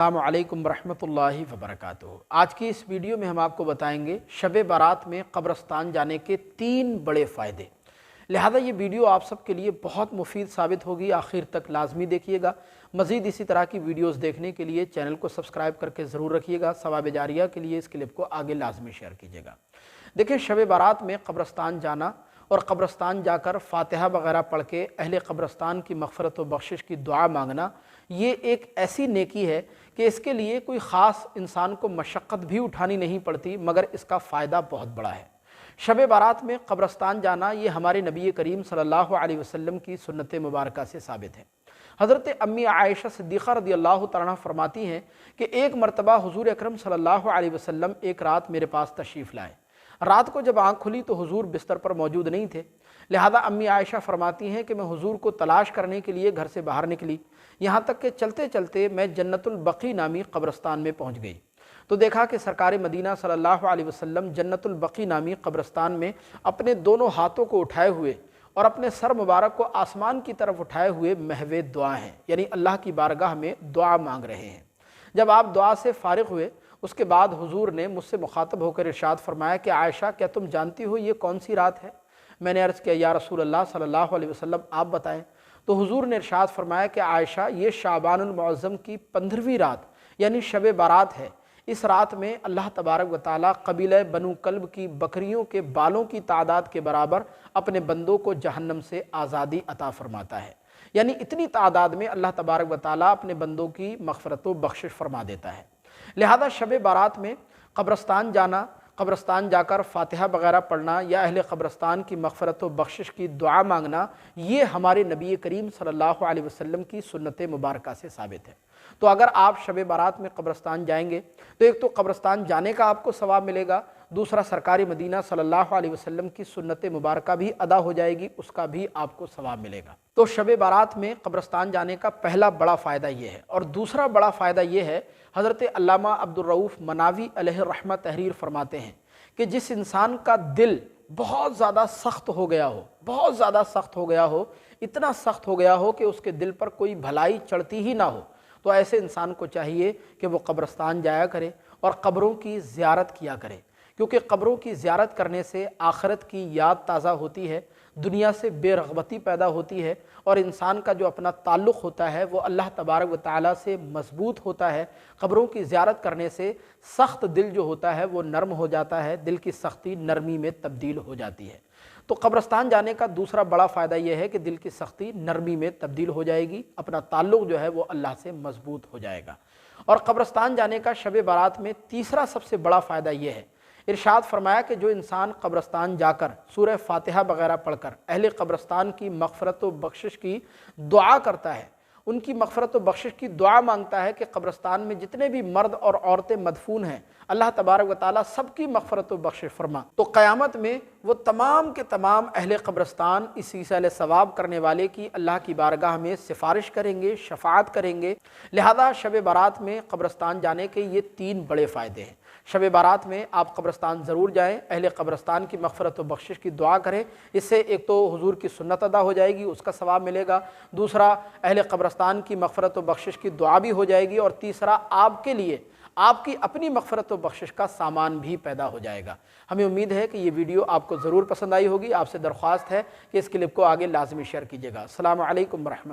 السلام علیکم ورحمۃ اللہ وبرکاتہ۔ آج کی اس ویڈیو میں ہم آپ کو بتائیں گے شب بارات میں قبرستان جانے کے 3 بڑے فائدے۔ لہذا یہ ویڈیو آپ سب کے لیے بہت مفید ثابت ہوگی، آخر تک لازمی دیکھیے گا۔ مزید اسی طرح کی ویڈیوز دیکھنے کے لیے چینل کو سبسکرائب کر کے ضرور رکھیے گا۔ ثواب جاریہ کے لیے اس کلپ کو آگے لازمی شیئر کیجیے گا۔ دیکھیں، شب بارات میں قبرستان جانا اور قبرستان جا کر فاتحہ وغیرہ پڑھ کے اہل قبرستان کی مغفرت و بخشش کی دعا مانگنا، یہ ایک ایسی نیکی ہے کہ اس کے لیے کوئی خاص انسان کو مشقت بھی اٹھانی نہیں پڑتی، مگر اس کا فائدہ بہت بڑا ہے۔ شب بارات میں قبرستان جانا یہ ہمارے نبی کریم صلی اللہ علیہ وسلم کی سنت مبارکہ سے ثابت ہے۔ حضرت امی عائشہ صدیقہ رضی اللہ تعالیٰ عنہ فرماتی ہیں کہ ایک مرتبہ حضور اکرم صلی اللہ علیہ وسلم ایک رات میرے پاس تشریف لائے۔ رات کو جب آنکھ کھلی تو حضور بستر پر موجود نہیں تھے، لہذا امی عائشہ فرماتی ہیں کہ میں حضور کو تلاش کرنے کے لیے گھر سے باہر نکلی، یہاں تک کہ چلتے چلتے میں جنت البقیع نامی قبرستان میں پہنچ گئی تو دیکھا کہ سرکار مدینہ صلی اللہ علیہ وسلم جنت البقیع نامی قبرستان میں اپنے دونوں ہاتھوں کو اٹھائے ہوئے اور اپنے سر مبارک کو آسمان کی طرف اٹھائے ہوئے محو دعا ہیں، یعنی اللہ کی بارگاہ میں دعا مانگ رہے ہیں۔ جب آپ دعا سے فارغ ہوئے، اس کے بعد حضور نے مجھ سے مخاطب ہو کر ارشاد فرمایا کہ عائشہ، کیا تم جانتی ہو یہ کون سی رات ہے؟ میں نے عرض کیا، یا رسول اللہ صلی اللہ علیہ وسلم آپ بتائیں۔ تو حضور نے ارشاد فرمایا کہ عائشہ، یہ شعبان المعظم کی 15ویں رات یعنی شب بارات ہے۔ اس رات میں اللہ تبارک و تعالیٰ قبیلہ بنو کلب کی بکریوں کے بالوں کی تعداد کے برابر اپنے بندوں کو جہنم سے آزادی عطا فرماتا ہے، یعنی اتنی تعداد میں اللہ تبارک و تعالیٰ اپنے بندوں کی مغفرت و بخشش فرما دیتا ہے۔ لہذا شب بارات میں قبرستان جانا، قبرستان جا کر فاتحہ وغیرہ پڑھنا یا اہل قبرستان کی مغفرت و بخشش کی دعا مانگنا، یہ ہمارے نبی کریم صلی اللہ علیہ وسلم کی سنت مبارکہ سے ثابت ہے۔ تو اگر آپ شب بارات میں قبرستان جائیں گے تو ایک تو قبرستان جانے کا آپ کو ثواب ملے گا، دوسرا سرکار مدینہ صلی اللہ علیہ وسلم کی سنت مبارکہ بھی ادا ہو جائے گی، اس کا بھی آپ کو ثواب ملے گا۔ تو شب بارات میں قبرستان جانے کا پہلا بڑا فائدہ یہ ہے، اور دوسرا بڑا فائدہ یہ ہے، حضرت علامہ عبدالرؤف مناوی علیہ الرحمہ تحریر فرماتے ہیں کہ جس انسان کا دل بہت زیادہ سخت ہو گیا ہو، بہت زیادہ سخت ہو گیا ہو، اتنا سخت ہو گیا ہو کہ اس کے دل پر کوئی بھلائی چڑھتی ہی نہ ہو، تو ایسے انسان کو چاہیے کہ وہ قبرستان جایا کرے اور قبروں کی زیارت کیا کرے، کیونکہ قبروں کی زیارت کرنے سے آخرت کی یاد تازہ ہوتی ہے، دنیا سے بے رغبتی پیدا ہوتی ہے، اور انسان کا جو اپنا تعلق ہوتا ہے وہ اللہ تبارک و تعالیٰ سے مضبوط ہوتا ہے۔ قبروں کی زیارت کرنے سے سخت دل جو ہوتا ہے وہ نرم ہو جاتا ہے، دل کی سختی نرمی میں تبدیل ہو جاتی ہے۔ تو قبرستان جانے کا دوسرا بڑا فائدہ یہ ہے کہ دل کی سختی نرمی میں تبدیل ہو جائے گی، اپنا تعلق جو ہے وہ اللہ سے مضبوط ہو جائے گا۔ اور قبرستان جانے کا شب بارات میں تیسرا سب سے بڑا فائدہ یہ ہے، ارشاد فرمایا کہ جو انسان قبرستان جا کر سورہ فاتحہ وغیرہ پڑھ کر اہل قبرستان کی مغفرت و بخشش کی دعا کرتا ہے، ان کی مغفرت و بخشش کی دعا مانگتا ہے کہ قبرستان میں جتنے بھی مرد اور عورتیں مدفون ہیں، اللہ تبارک و تعالیٰ سب کی مغفرت و بخشش فرما، تو قیامت میں وہ تمام کے تمام اہل قبرستان اس ایصال ثواب کرنے والے کی اللہ کی بارگاہ میں سفارش کریں گے، شفاعت کریں گے۔ لہذا شب بارات میں قبرستان جانے کے یہ 3 بڑے فائدے ہیں۔ شب بارات میں آپ قبرستان ضرور جائیں، اہل قبرستان کی مغفرت و بخشش کی دعا کریں، اس سے ایک تو حضور کی سنت ادا ہو جائے گی، اس کا ثواب ملے گا، دوسرا اہل قبرستان کی مغفرت و بخشش کی دعا بھی ہو جائے گی، اور تیسرا آپ کے لیے آپ کی اپنی مغفرت و بخشش کا سامان بھی پیدا ہو جائے گا۔ ہمیں امید ہے کہ یہ ویڈیو آپ کو ضرور پسند آئی ہوگی۔ آپ سے درخواست ہے کہ اس کلپ کو آگے لازمی شیئر کیجیے گا۔ السلام علیکم ورحمۃ اللہ۔